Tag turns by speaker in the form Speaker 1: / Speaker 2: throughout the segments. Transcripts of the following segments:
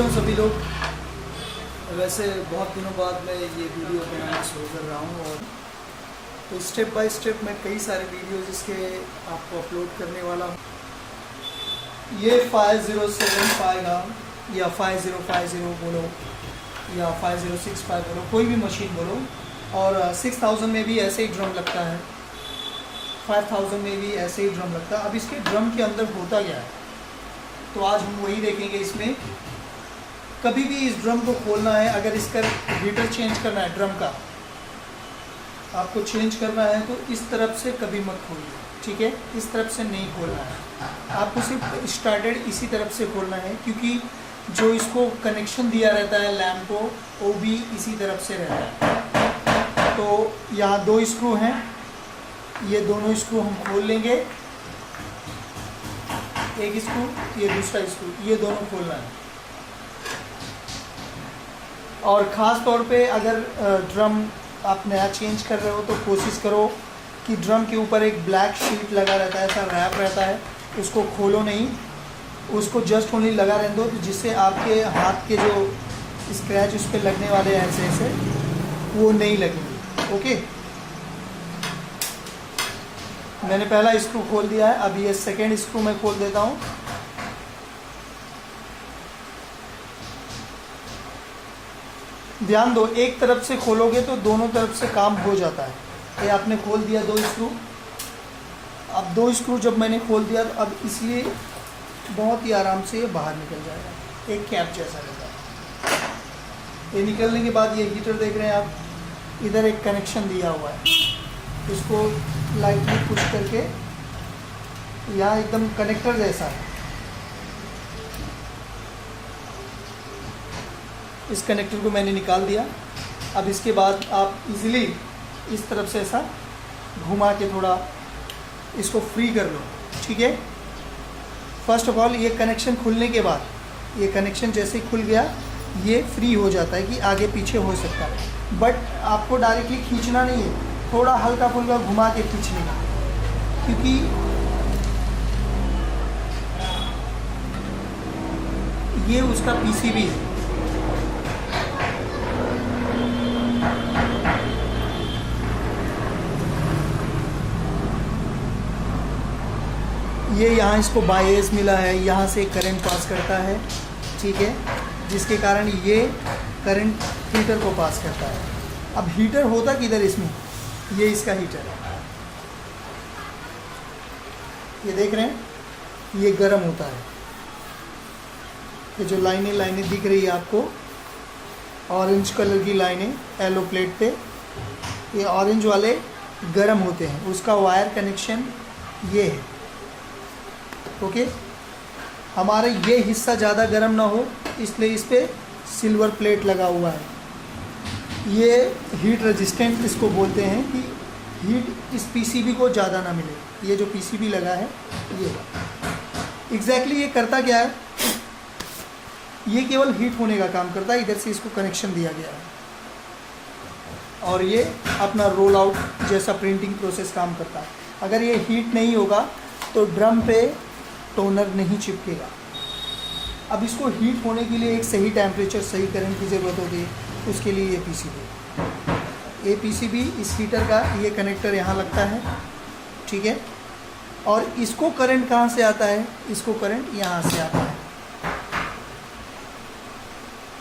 Speaker 1: सभी लोग, वैसे बहुत दिनों बाद मैं ये वीडियो बनाना शुरू कर रहा हूँ और तो स्टेप बाय स्टेप मैं कई सारे वीडियोस इसके आपको अपलोड करने वाला हूँ। ये 5075 नाम या 5050 बोलो या 5065 बोलो, कोई भी मशीन बोलो, और 6000 में भी ऐसे ही ड्रम लगता है, 5000 में भी ऐसे ही ड्रम लगता है। अब इसके ड्रम के अंदर होता क्या है, तो आज हम वही देखेंगे। इसमें कभी भी इस ड्रम को खोलना है, अगर इसका हीटर चेंज करना है, ड्रम का आपको चेंज करना है तो इस तरफ से कभी मत खोलिए, ठीक है। इस तरफ से नहीं खोलना है, आपको सिर्फ स्टार्टेड इसी तरफ से खोलना है, क्योंकि जो इसको कनेक्शन दिया रहता है लैम्प को, वो भी इसी तरफ से रहता है। तो यहाँ दो स्क्रू हैं, ये दोनों स्क्रू हम खोल लेंगे, एक स्क्रू, ये दूसरा स्क्रू, ये दोनों खोलना है। और ख़ास तौर पे अगर ड्रम आप नया चेंज कर रहे हो तो कोशिश करो कि ड्रम के ऊपर एक ब्लैक शीट लगा रहता है, ऐसा रैप रहता है, उसको खोलो नहीं, उसको जस्ट ओनली लगा रहने दो, जिससे आपके हाथ के जो स्क्रैच उस पर लगने वाले हैं ऐसे ऐसे, वो नहीं लगेंगे। ओके, मैंने पहला स्क्रू खोल दिया है, अब ये सेकेंड स्क्रू मैं खोल देता हूँ। ध्यान दो, एक तरफ से खोलोगे तो दोनों तरफ से काम हो जाता है। ये आपने खोल दिया दो स्क्रू, अब दो स्क्रू जब मैंने खोल दिया तो अब इसलिए बहुत ही आराम से ये बाहर निकल जाएगा, एक कैप जैसा रहता है। ये निकलने के बाद ये हीटर देख रहे हैं आप, इधर एक कनेक्शन दिया हुआ है, इसको लाइटली पुश करके यहाँ एकदम कनेक्टर जैसा है, इस कनेक्टर को मैंने निकाल दिया। अब इसके बाद आप इजीली इस तरफ से ऐसा घुमा के थोड़ा इसको फ्री कर लो, ठीक है। फर्स्ट ऑफ ऑल ये कनेक्शन खुलने के बाद, ये कनेक्शन जैसे ही खुल गया ये फ्री हो जाता है कि आगे पीछे हो सकता है, बट आपको डायरेक्टली खींचना नहीं है, थोड़ा हल्का फुल्का घुमा के खींचने का, क्योंकि ये उसका पीसीबी है। ये यहाँ इसको बायस मिला है, यहाँ से करंट पास करता है, ठीक है, जिसके कारण ये करंट हीटर को पास करता है। अब हीटर होता किधर इसमें, ये इसका हीटर है, ये देख रहे हैं, ये गर्म होता है। ये जो लाइनें दिख रही है आपको, ऑरेंज कलर की लाइनें येलो प्लेट पे, ये ऑरेंज वाले गर्म होते हैं, उसका वायर कनेक्शन ये है। ओके, हमारा ये हिस्सा ज़्यादा गर्म ना हो इसलिए इस पर सिल्वर प्लेट लगा हुआ है। ये हीट रेजिस्टेंट इसको बोलते हैं कि हीट इस पीसीबी को ज़्यादा ना मिले। ये जो पीसीबी लगा है ये एग्जैक्टली ये करता क्या है, ये केवल हीट होने का काम करता है। इधर से इसको कनेक्शन दिया गया है और ये अपना रोल आउट जैसा प्रिंटिंग प्रोसेस काम करता है। अगर ये हीट नहीं होगा तो ड्रम पे टोनर नहीं चिपकेगा। अब इसको हीट होने के लिए एक सही टेम्परेचर, सही करंट की ज़रूरत होती है, उसके लिए ये पीसीबी इस हीटर का ये कनेक्टर यहाँ लगता है, ठीक है। और इसको करंट कहाँ से आता है, इसको करंट यहाँ से आता है,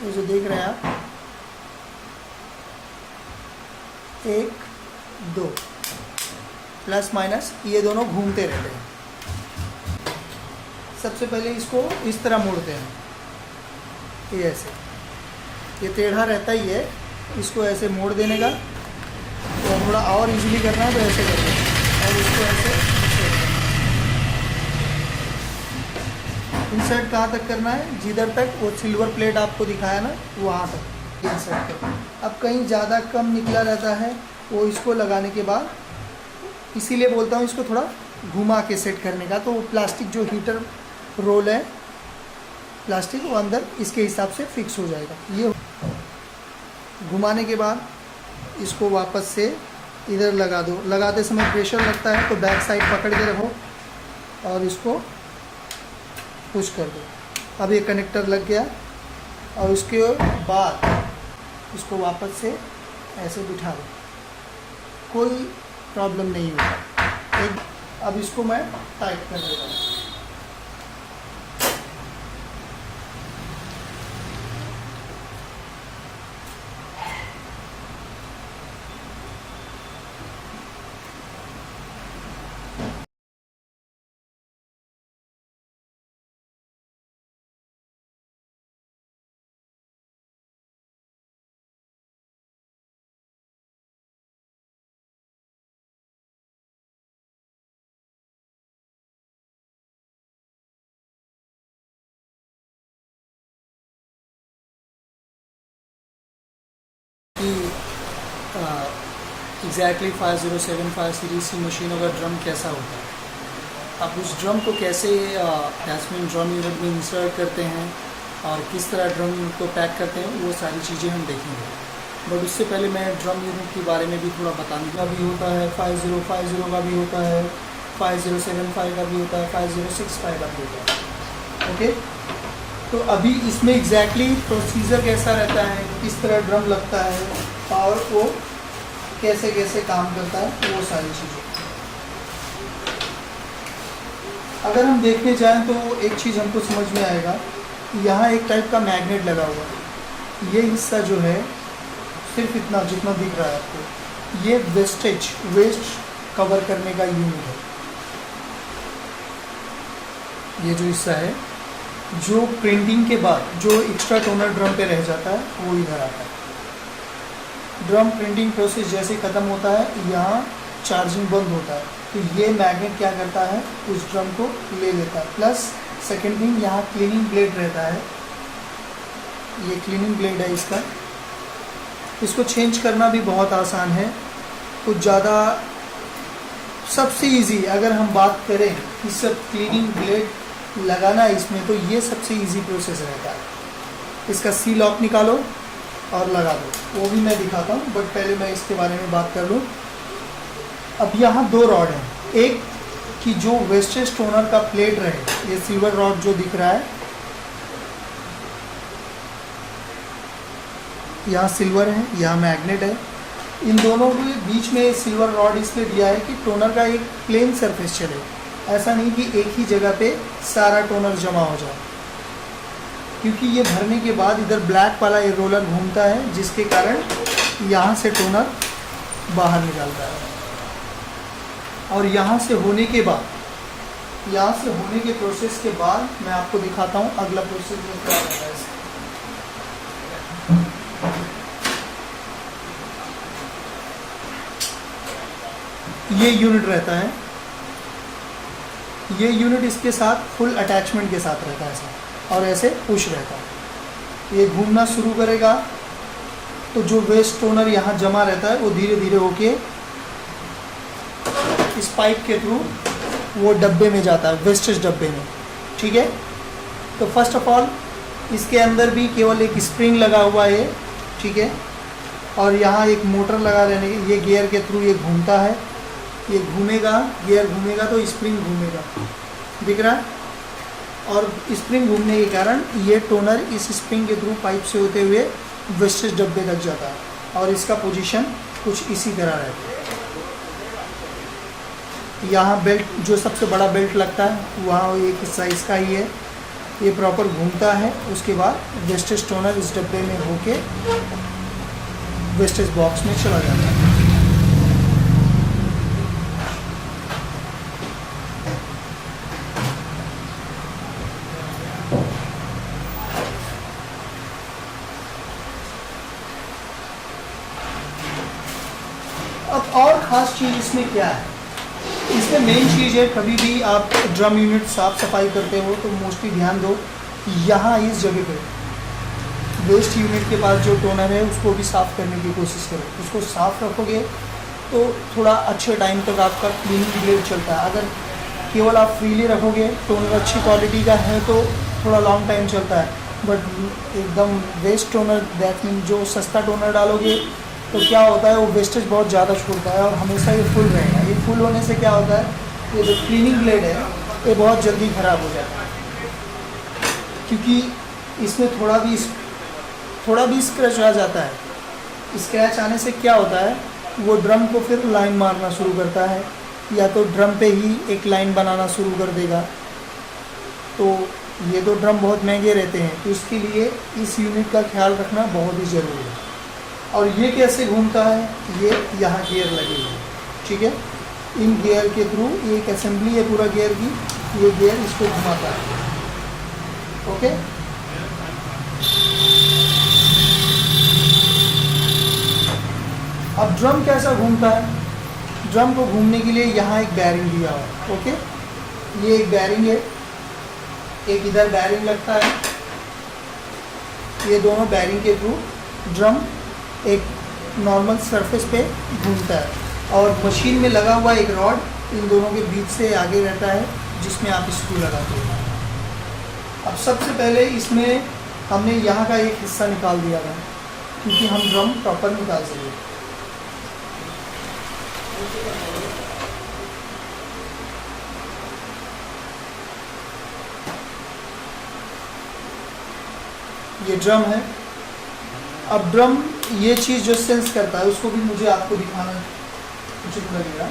Speaker 1: ये जो देख रहे हैं आप, 1 2 प्लस माइनस, ये दोनों घूमते रहते हैं। सबसे पहले इसको इस तरह मोड़ते हैं, ये ऐसे, ये टेढ़ा रहता ही है, इसको ऐसे मोड़ देने का, तो थोड़ा और इजीली करना है तो ऐसे करते हैं, और इसको ऐसे इंसर्ट कहाँ तक करना है, जिधर तक वो सिल्वर प्लेट आपको दिखाया ना वहाँ तक इंसर्ट करना। अब कहीं ज़्यादा कम निकला रहता है, वो इसको लगाने के बाद, इसीलिए बोलता हूँ इसको थोड़ा घुमा के सेट करने का, तो वो प्लास्टिक जो हीटर रोल है प्लास्टिक, वो अंदर इसके हिसाब से फिक्स हो जाएगा। ये घुमाने के बाद इसको वापस से इधर लगा दो। लगाते समय प्रेशर लगता है तो बैक साइड पकड़ के रखो और इसको पुश कर दो। अब ये कनेक्टर लग गया, और उसके बाद इसको वापस से ऐसे बिठा दो, कोई प्रॉब्लम नहीं होगा। अब इसको मैं टाइट कर देता हूँ। कि एग्जैक्टली 5075 सीरीज की मशीनों का ड्रम कैसा होता है, आप उस ड्रम को कैसे बैट्समैन ड्रम यूनिट में इंसर्ट करते हैं और किस तरह ड्रम यूनिट को पैक करते हैं, वो सारी चीज़ें हम देखेंगे। बट उससे पहले मैं ड्रम यूनिट के बारे में भी थोड़ा बताने का भी होता है, 5050 का भी होता है, 5075 का भी होता है, 5065 का भी होता है। ओके, तो अभी इसमें एग्जैक्टली प्रोसीजर कैसा रहता है, किस तरह ड्रम लगता है और वो कैसे कैसे काम करता है, वो सारी चीज़ें अगर हम देखने जाएं तो एक चीज़ हमको समझ में आएगा। यहाँ एक टाइप का मैग्नेट लगा हुआ है। ये हिस्सा जो है सिर्फ इतना जितना दिख रहा है आपको, ये वेस्ट कवर करने का यूनिट है। ये जो हिस्सा है, जो प्रिंटिंग के बाद जो एक्स्ट्रा टोनर ड्रम पे रह जाता है वो इधर आता है। ड्रम प्रिंटिंग प्रोसेस जैसे ख़त्म होता है, यहाँ चार्जिंग बंद होता है, तो ये मैग्नेट क्या करता है, उस ड्रम को ले लेता है। प्लस सेकेंड थिंग, यहाँ क्लीनिंग ब्लेड रहता है, ये क्लीनिंग ब्लेड है इसका, इसको चेंज करना भी बहुत आसान है। कुछ ज़्यादा सबसे इजी अगर हम बात करें कि सब क्लीनिंग ब्लेड लगाना है इसमें, तो ये सबसे इजी प्रोसेस रहता है। इसका सी लॉक निकालो और लगा दो, वो भी मैं दिखाता हूँ, बट पहले मैं इसके बारे में बात कर लूँ। अब यहाँ दो रॉड हैं, एक कि जो वेस्टेज टोनर का प्लेट रहे, ये सिल्वर रॉड जो दिख रहा है, यहाँ सिल्वर है, यहाँ मैग्नेट है। इन दोनों के बीच में सिल्वर रॉड इसलिए दिया है कि टोनर का एक प्लेन सरफेस चले, ऐसा नहीं कि एक ही जगह पे सारा टोनर जमा हो जाए, क्योंकि ये भरने के बाद इधर ब्लैक वाला ये रोलर घूमता है, जिसके कारण यहाँ से टोनर बाहर निकलता है। और यहाँ से होने के बाद, यहाँ से होने के प्रोसेस के बाद मैं आपको दिखाता हूँ अगला प्रोसेस में क्या रहता है। ये यूनिट रहता है, ये यूनिट इसके साथ फुल अटैचमेंट के साथ रहता है ऐसा, और ऐसे पुश रहता है। ये घूमना शुरू करेगा तो जो वेस्ट टोनर यहाँ जमा रहता है वो धीरे धीरे होके इस पाइप के थ्रू वो डब्बे में जाता है, वेस्टेज डब्बे में। ठीक है, तो फर्स्ट ऑफ ऑल इसके अंदर भी केवल एक स्प्रिंग लगा हुआ है। ठीक है, और यहाँ एक मोटर लगा रहने, ये गियर के थ्रू ये घूमता है, ये घूमेगा, गियर घूमेगा तो स्प्रिंग घूमेगा, दिख रहा है। और स्प्रिंग घूमने के कारण ये टोनर इस स्प्रिंग के थ्रू पाइप से होते हुए वेस्टेज डब्बे तक जाता है, और इसका पोजीशन कुछ इसी तरह रहता है। यहाँ बेल्ट, जो सबसे बड़ा बेल्ट लगता है, वहाँ एक हिस्सा इसका ही है, ये प्रॉपर घूमता है। उसके बाद वेस्टेज टोनर इस डब्बे में होके वेस्टेज बॉक्स में चला जाता है। अब और ख़ास चीज़ इसमें क्या है, इसमें मेन चीज़ है, कभी भी आप ड्रम यूनिट साफ़ सफाई करते हो तो मोस्टली ध्यान दो, यहाँ इस जगह पे वेस्ट यूनिट के पास जो टोनर है उसको भी साफ़ करने की कोशिश करो। उसको साफ़ रखोगे तो थोड़ा अच्छे टाइम तक आपका क्लीनिंग ब्लेड चलता है। अगर केवल आप फ्रीली रखोगे, टोनर अच्छी क्वालिटी का है तो थोड़ा लॉन्ग टाइम चलता है, बट एकदम वेस्ट टोनर, दैट मीन जो सस्ता टोनर डालोगे तो क्या होता है, वो वेस्टेज बहुत ज़्यादा छोड़ता है और हमेशा ये फुल रहेगा। ये फुल होने से क्या होता है, ये जो क्लीनिंग ब्लेड है ये बहुत जल्दी ख़राब हो जाता है, क्योंकि इसमें थोड़ा भी थोड़ा भी स्क्रैच आ जाता है, स्क्रैच आने से क्या होता है, वो ड्रम को फिर लाइन मारना शुरू करता है, या तो ड्रम पे ही एक लाइन बनाना शुरू कर देगा। तो ये तो ड्रम बहुत महंगे रहते हैं, तो इसके लिए इस यूनिट का ख्याल रखना बहुत ही ज़रूरी है। और ये कैसे घूमता है, ये यहाँ गियर लगे हुए हैं, ठीक है। इन गियर के थ्रू ये एक असेंबली है पूरा गियर की, ये गियर इसको घुमाता है, ओके। अब ड्रम कैसा घूमता है, ड्रम को घूमने के लिए यहाँ एक बैरिंग दिया हुआ है, ओके। ये एक बैरिंग है, एक इधर बैरिंग लगता है, ये दोनों बैरिंग के थ्रू ड्रम एक नॉर्मल सरफेस पे घूमता है, और मशीन में लगा हुआ एक रॉड इन दोनों के बीच से आगे रहता है, जिसमें आप स्क्रू लगाते हो। अब सबसे पहले इसमें हमने यहाँ का एक हिस्सा निकाल दिया था, क्योंकि हम ड्रम प्रॉपर निकाल सकें। ये ड्रम है। अब ड्रम ये चीज़ जो सेंस करता है, उसको भी मुझे आपको दिखाना उचित लगेगा।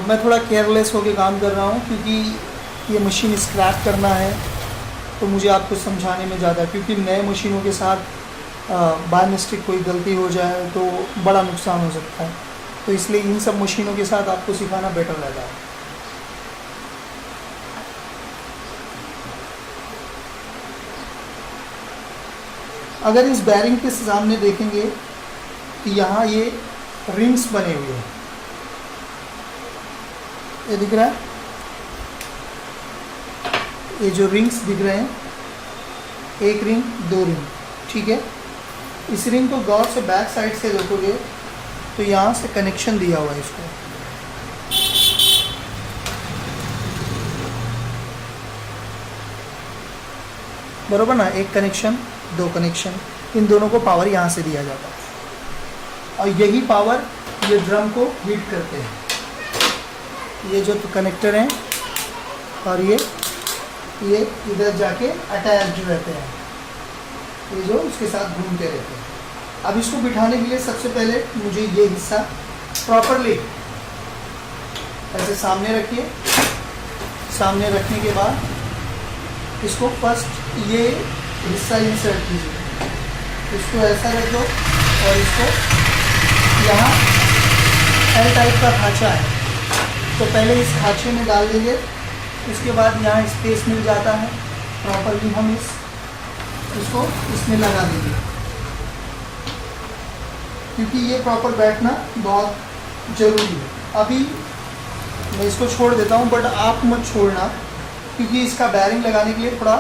Speaker 1: मैं थोड़ा केयरलेस होकर काम कर रहा हूँ, क्योंकि ये मशीन स्क्रैप करना है, तो मुझे आपको समझाने में ज़्यादा, क्योंकि नए मशीनों के साथ बाय मिस्टेक कोई गलती हो जाए तो बड़ा नुकसान हो सकता है, तो इसलिए इन सब मशीनों के साथ आपको सिखाना बेटर रहता है। अगर इस बैरिंग के सामने देखेंगे तो यहाँ ये रिंग्स बने हुए हैं, ये दिख रहा है, ये जो रिंग्स दिख रहे हैं, एक रिंग, दो रिंग, ठीक है। इस रिंग को गौर से बैक साइड से देखोगे तो यहाँ से कनेक्शन दिया हुआ है इसको, बरोबर ना, एक कनेक्शन, दो कनेक्शन, इन दोनों को पावर यहाँ से दिया जाता है, और यही पावर ये ड्रम को हीट करते हैं। ये जो कनेक्टर हैं और ये इधर जाके अटैच्ड रहते हैं, ये जो उसके साथ घूमते रहते हैं। अब इसको बिठाने के लिए सबसे पहले मुझे ये हिस्सा प्रॉपरली ऐसे सामने रखिए। सामने रखने के बाद इसको फर्स्ट ये हिस्सा इंसर्ट कीजिए, इसको ऐसा रख दो, और इसको यहाँ एल टाइप का खाँचा है, तो पहले इस खाँचे में डाल देंगे, उसके बाद यहाँ स्पेस मिल जाता है, प्रॉपरली हम इसको इसमें लगा देंगे, क्योंकि ये प्रॉपर बैठना बहुत ज़रूरी है। अभी मैं इसको छोड़ देता हूँ, बट आप मत छोड़ना, क्योंकि इसका बैरिंग लगाने के लिए थोड़ा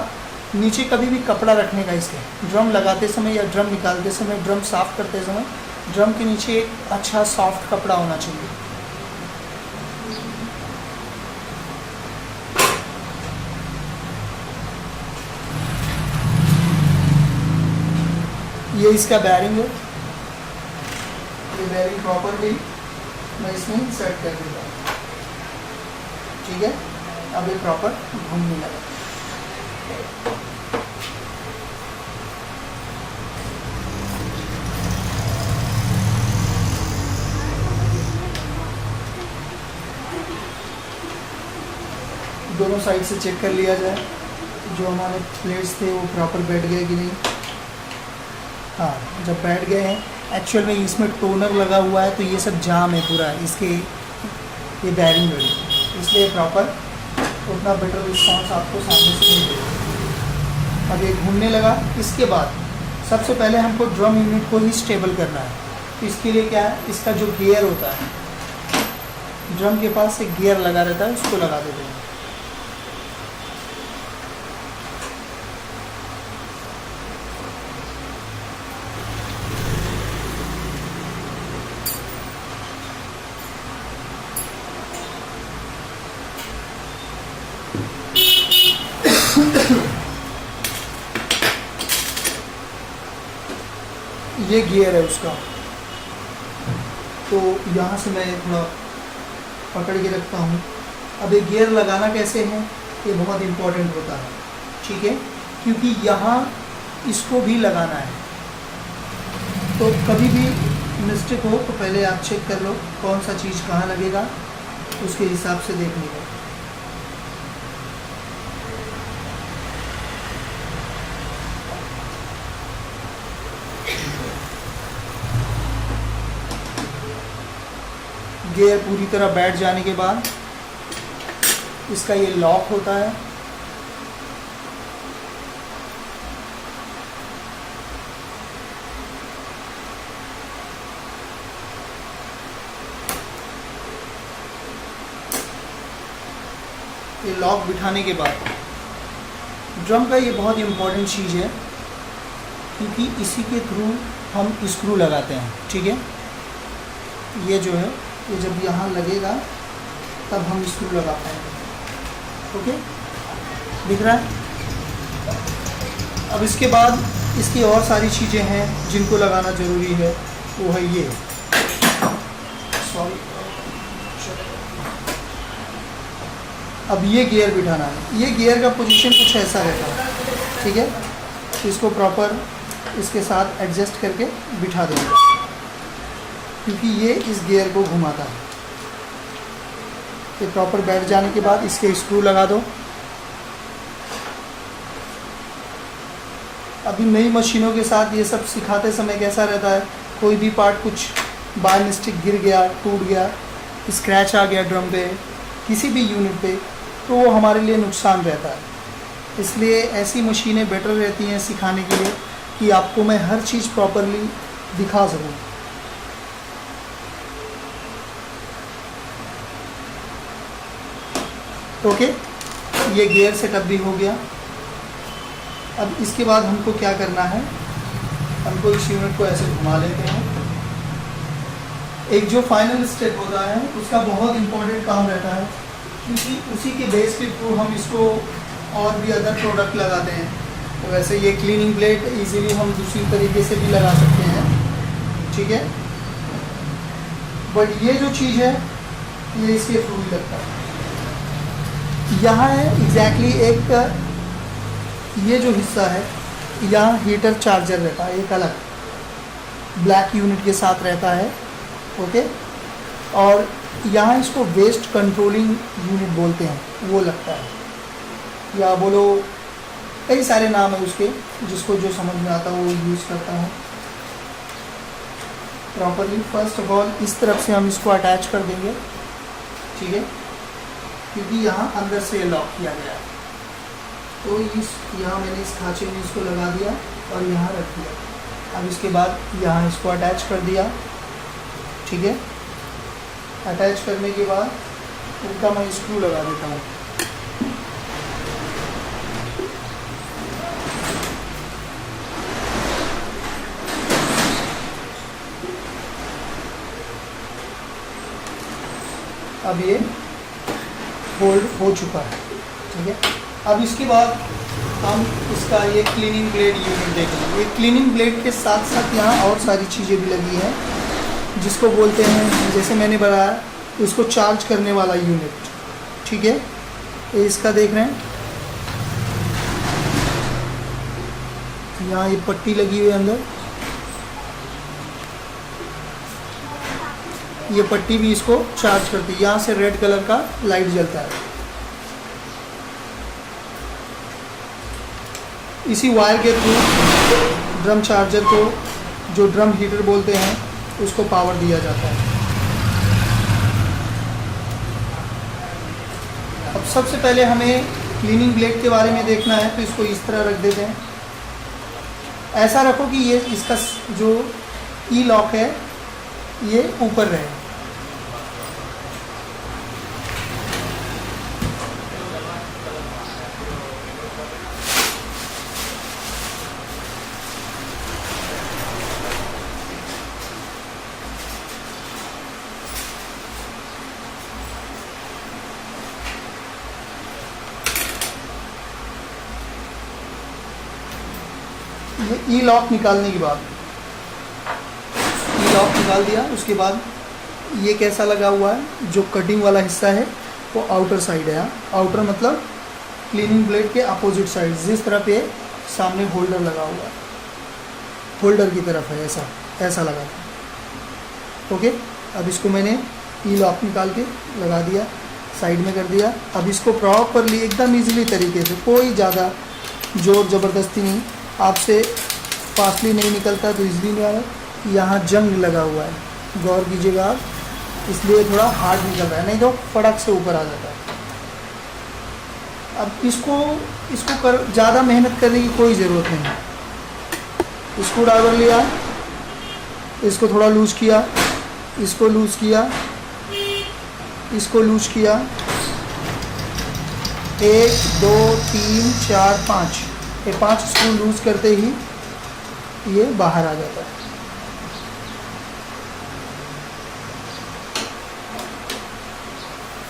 Speaker 1: नीचे कभी भी कपड़ा रखने का, इसके ड्रम लगाते समय या ड्रम निकालते समय, ड्रम साफ़ करते समय ड्रम के नीचे एक अच्छा सॉफ्ट कपड़ा होना चाहिए। ये इसका बैरिंग है, ये बैरिंग प्रॉपरली मैं इसमें सेट कर देता हूँ, ठीक है। अब ये प्रॉपर घूमने लगा। दोनों साइड से चेक कर लिया जाए, जो हमारे प्लेट्स थे वो प्रॉपर बैठ गए कि नहीं। हाँ, जब बैठ गए हैं, एक्चुअल में इसमें टोनर लगा हुआ है, तो ये सब जाम है पूरा, इसके ये बैरिंग बड़ी, इसलिए प्रॉपर उतना बेटर रिस्पॉन्स आपको सामने से नहीं देगा। अब ये घूमने लगा। इसके बाद सबसे पहले हमको ड्रम यूनिट को ही स्टेबल करना है, तो इसके लिए क्या है, इसका जो गियर होता है, ड्रम के पास एक गियर लगा रहता है, उसको लगा देते हैं। ये गियर है उसका, तो यहाँ से मैं थोड़ा पकड़ के रखता हूँ। अब ये गियर लगाना कैसे है, ये बहुत इम्पोर्टेंट होता है, ठीक है, क्योंकि यहाँ इसको भी लगाना है। तो कभी भी मिस्टेक हो तो पहले आप चेक कर लो कौन सा चीज़ कहाँ लगेगा, उसके हिसाब से देख लीजिए। गियर पूरी तरह बैठ जाने के बाद इसका ये लॉक होता है। ये लॉक बिठाने के बाद ड्रम का ये बहुत इम्पोर्टेंट चीज़ है, क्योंकि इसी के थ्रू हम स्क्रू लगाते हैं। ठीक है, ये जो है ये जब यहाँ लगेगा तब हम स्क्रू लगा पाएंगे। ओके, दिख रहा है। अब इसके बाद इसकी और सारी चीज़ें हैं जिनको लगाना ज़रूरी है, वो है ये, सॉरी, अब ये गियर बिठाना है। ये गियर का पोजीशन कुछ ऐसा रहता है। ठीक है, इसको प्रॉपर इसके साथ एडजस्ट करके बिठा देंगे, क्योंकि ये इस गियर को घुमाता है। ये प्रॉपर बैठ जाने के बाद इसके स्क्रू लगा दो। अभी नई मशीनों के साथ ये सब सिखाते समय कैसा रहता है, कोई भी पार्ट कुछ बाय मिस्टेक गिर गया, टूट गया, स्क्रैच आ गया ड्रम पे, किसी भी यूनिट पे, तो वो हमारे लिए नुकसान रहता है। इसलिए ऐसी मशीनें बेटर रहती हैं सिखाने के लिए कि आपको मैं हर चीज़ प्रॉपरली दिखा सकूँ। ओके, ये गियर सेटअप भी हो गया। अब इसके बाद हमको क्या करना है, हमको इस यूनिट को ऐसे घुमा लेते हैं। एक जो फाइनल स्टेप होता है उसका बहुत इम्पोर्टेंट काम रहता है, क्योंकि उसी के बेस के थ्रू हम इसको और भी अदर प्रोडक्ट लगाते हैं। तो वैसे ये क्लीनिंग प्लेट इजीली हम दूसरी तरीके से भी लगा सकते हैं। ठीक है, बट ये जो चीज़ है ये इसके थ्रू ही लगता है। यहाँ है एग्जैक्टली एक ये जो हिस्सा है, यहाँ हीटर चार्जर रहता है, एक अलग ब्लैक यूनिट के साथ रहता है। ओके, और यहाँ इसको वेस्ट कंट्रोलिंग यूनिट बोलते हैं, वो लगता है, या बोलो कई सारे नाम है उसके, जिसको जो समझ में आता है वो यूज़ करता है प्रॉपरली। फर्स्ट ऑफ ऑल इस तरफ से हम इसको अटैच कर देंगे। ठीक है, क्योंकि यहाँ अंदर से लॉक किया गया है, तो यहाँ मैंने इस खांचे में इसको लगा दिया और यहाँ रख दिया। अब इसके बाद यहाँ इसको अटैच कर दिया। ठीक है, अटैच करने के बाद इनका मैं स्क्रू लगा देता हूँ। अब ये होल्ड हो चुका है। ठीक है, अब इसके बाद हम इसका ये क्लीनिंग ब्लेड यूनिट देखेंगे। ये क्लीनिंग ब्लेड के साथ साथ यहाँ और सारी चीज़ें भी लगी हैं, जिसको बोलते हैं, जैसे मैंने बताया, इसको चार्ज करने वाला यूनिट। ठीक है, ये इसका देख रहे हैं, यहाँ ये पट्टी लगी हुई है अंदर, ये पट्टी भी इसको चार्ज करती है। यहाँ से रेड कलर का लाइट जलता है। इसी वायर के थ्रू ड्रम चार्जर को, जो ड्रम हीटर बोलते हैं, उसको पावर दिया जाता है। अब सबसे पहले हमें क्लीनिंग ब्लेड के बारे में देखना है, तो इसको इस तरह रख देते हैं। ऐसा रखो कि ये इसका जो ई लॉक है ये ऊपर रहे। ये ई लॉक निकालने के बाद, ई लॉक निकाल दिया, उसके बाद ये कैसा लगा हुआ है, जो कटिंग वाला हिस्सा है वो आउटर साइड है। आउटर मतलब क्लीनिंग ब्लेड के अपोजिट साइड, जिस तरफ ये सामने होल्डर लगा हुआ है, होल्डर की तरफ है, ऐसा लगा था। ओके, अब इसको मैंने ई लॉक निकाल के लगा दिया, साइड में कर दिया। अब इसको प्रॉपरली एकदम इजीली तरीके से, कोई ज़्यादा जोर ज़बरदस्ती नहीं, आपसे फास्टली नहीं निकलता तो इजीली नहीं आ रहा। यहाँ जंग लगा हुआ है, गौर कीजिएगा आप, इसलिए थोड़ा हार्ड निकल रहा है, नहीं तो फटक से ऊपर आ जाता है। अब इसको कर ज़्यादा मेहनत करने की कोई ज़रूरत नहीं। स्क्रू ड्राइवर लिया, इसको थोड़ा लूज किया, इसको लूज किया, इसको लूज किया, 1 2 3 4 5, ये 5 स्क्रू लूज करते ही ये बाहर आ जाता है।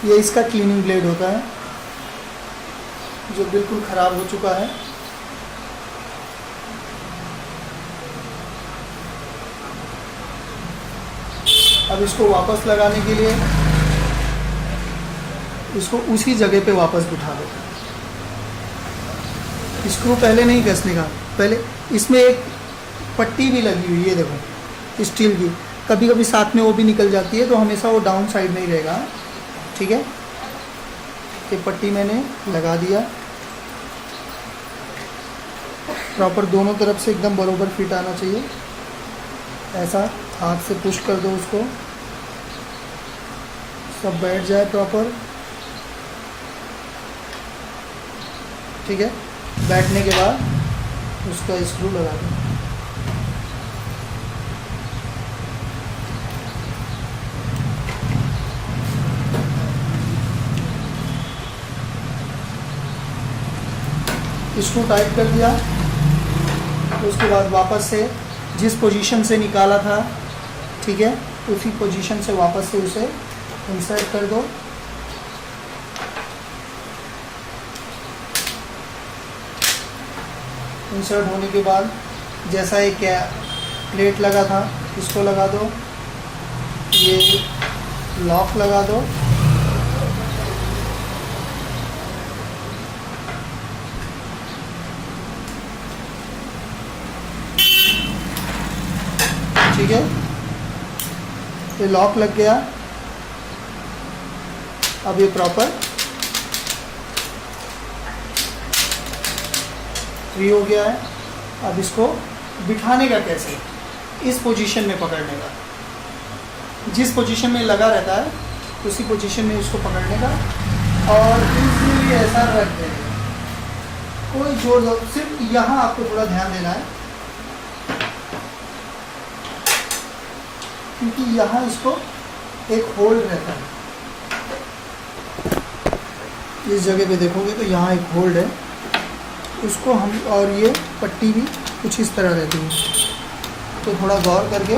Speaker 1: ये इसका क्लीनिंग ब्लेड होता है जो बिल्कुल ख़राब हो चुका है। अब इसको वापस लगाने के लिए इसको उसी जगह पे वापस बिठा दो। स्क्रू पहले नहीं कसने का, पहले इसमें एक पट्टी भी लगी हुई है, देखो स्टील की, कभी कभी साथ में वो भी निकल जाती है, तो हमेशा वो डाउन साइड में ही रहेगा। ठीक है, ये पट्टी मैंने लगा दिया, प्रॉपर दोनों तरफ से एकदम बरोबर फिट आना चाहिए। ऐसा हाथ से पुश कर दो उसको, सब बैठ जाए प्रॉपर। ठीक है, बैठने के बाद उसका स्क्रू लगा दो। स्क्रू टाइट कर दिया, तो उसके बाद वापस से जिस पोजीशन से निकाला था, ठीक है, उसी पोजीशन से वापस से उसे इंसर्ट कर दो। इंसर्ट होने के बाद जैसा एक प्लेट लगा था, इसको लगा दो, ये लॉक लगा दो, ठीक है, ये लॉक लग गया। अब ये प्रॉपर फ्री हो गया है। अब इसको बिठाने का कैसे, इस पोजीशन में पकड़ने का, जिस पोजीशन में लगा रहता है उसी पोजीशन में इसको पकड़ने का और इजीली ऐसा रख देने का, कोई जोर, सिर्फ यहाँ आपको थोड़ा ध्यान देना है, क्योंकि यहाँ इसको एक होल्ड रहता है। इस जगह पे देखोगे तो यहाँ एक होल्ड है, उसको हम, और ये पट्टी भी कुछ इस तरह रहती है, तो थोड़ा गौर करके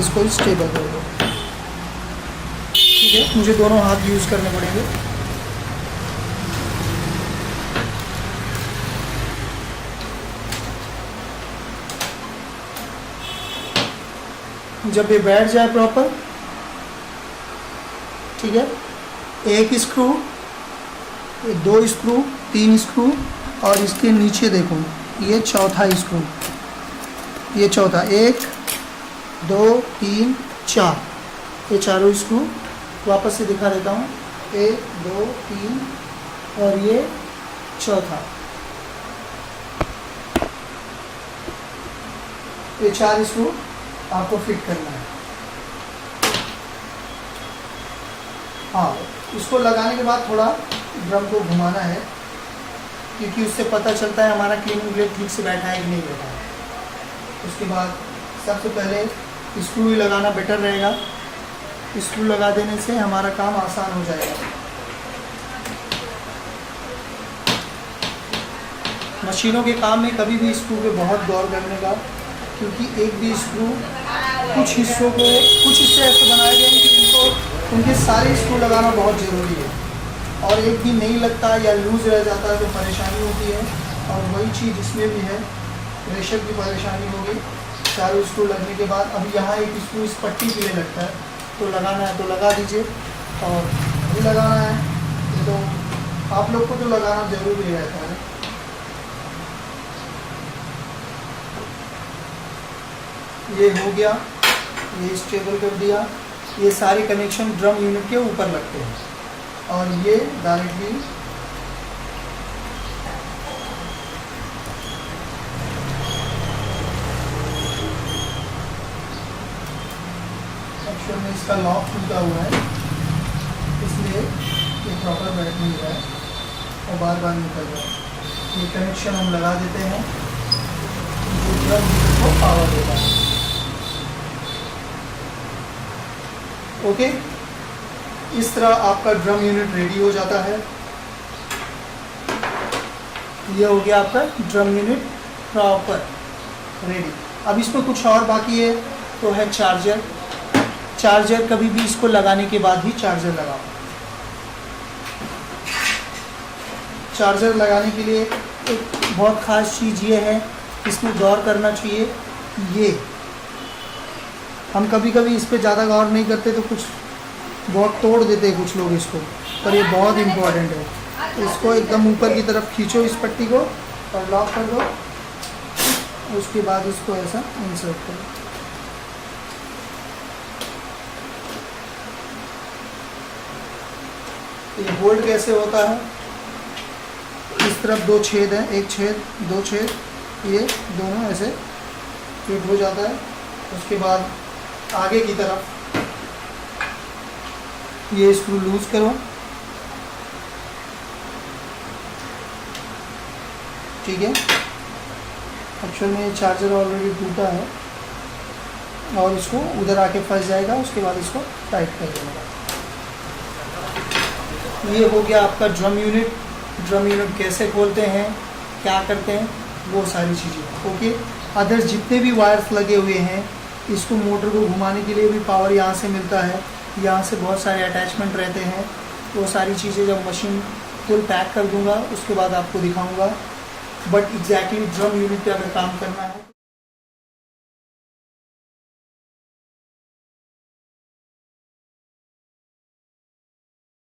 Speaker 1: इसको स्टेबल कर दो। ठीक है, मुझे दोनों हाथ यूज़ करने पड़ेंगे। जब ये बैठ जाए प्रॉपर, ठीक है, एक स्क्रू, 2 स्क्रू, 3 स्क्रू, और इसके नीचे देखो ये चौथा स्क्रू, ये चौथा, 1 2 3 4, ये चारों स्क्रू वापस से दिखा देता हूँ, 1 2 3 और ये चौथा, ये 4 स्क्रू आपको फिट करना है। हाँ, इसको लगाने के बाद थोड़ा ड्रम को घुमाना है, क्योंकि उससे पता चलता है हमारा क्लीनिंग ब्लेड ठीक से बैठा है कि नहीं बैठा है। उसके बाद सबसे पहले स्क्रू ही लगाना बेटर रहेगा, स्क्रू लगा देने से हमारा काम आसान हो जाएगा। मशीनों के काम में कभी भी स्क्रू पे बहुत गौर करने का, क्योंकि एक भी स्क्रू, कुछ हिस्सों को, कुछ हिस्से ऐसे बनाए गए हैं कि इनको, उनके सारे स्क्रू लगाना बहुत ज़रूरी है, और एक भी नहीं लगता या लूज़ रह जाता है तो परेशानी होती है। और वही चीज़ इसमें भी है, प्रेशर की परेशानी होगी। चारों स्क्रू लगने के बाद अब यहाँ एक स्क्रू इस पट्टी के लिए लगता है, तो लगाना है तो लगा दीजिए, और नहीं लगाना है तो आप लोग को तो लगाना ज़रूरी रहता है। ये हो गया, ये स्टेबल कर दिया। ये सारे कनेक्शन ड्रम यूनिट के ऊपर लगते हैं और ये डायरेक्टली एक्चुअल में इसका लॉक टूटा हुआ है, इसलिए ये प्रॉपर बैठ नहीं रहा है और बार बार निकल रहा है। ये कनेक्शन हम लगा देते हैं जो ड्रम यूनिट को पावर देगा। ओके, इस तरह आपका ड्रम यूनिट रेडी हो जाता है। ये हो गया आपका ड्रम यूनिट प्रॉपर रेडी। अब इसमें कुछ और बाकी है, तो है चार्जर। चार्जर कभी भी इसको लगाने के बाद ही चार्जर लगाओ। चार्जर लगाने के लिए एक बहुत ख़ास चीज़ ये है, इसमें गौर करना चाहिए। ये हम कभी कभी इस पर ज़्यादा गौर नहीं करते तो कुछ बहुत तोड़ देते हैं कुछ लोग इसको, पर ये बहुत इम्पोर्टेंट है। इसको एकदम ऊपर की तरफ खींचो इस पट्टी को और लॉक कर दो, उसके बाद इसको ऐसा इंसर्ट करो। ये होल्ड कैसे होता है, इस तरफ दो छेद हैं, एक छेद दो छेद, ये दोनों ऐसे फिट हो जाता है। उसके बाद आगे की तरफ ये स्क्रू लूज करो, ठीक है। एक्चुअल में ये चार्जर ऑलरेडी टूटा है और इसको उधर आके फंस जाएगा, उसके बाद इसको टाइट कर देगा। ये हो गया आपका ड्रम यूनिट। ड्रम यूनिट कैसे खोलते हैं, क्या करते हैं, वो सारी चीज़ें। ओके, अदर्स जितने भी वायर्स लगे हुए हैं, इसको मोटर को घुमाने के लिए भी पावर यहाँ से मिलता है, यहाँ से बहुत सारे अटैचमेंट रहते हैं। वो सारी चीज़ें जब मशीन फुल पैक कर दूंगा उसके बाद आपको दिखाऊंगा। बट एग्जैक्टली ड्रम यूनिट पे अगर काम करना है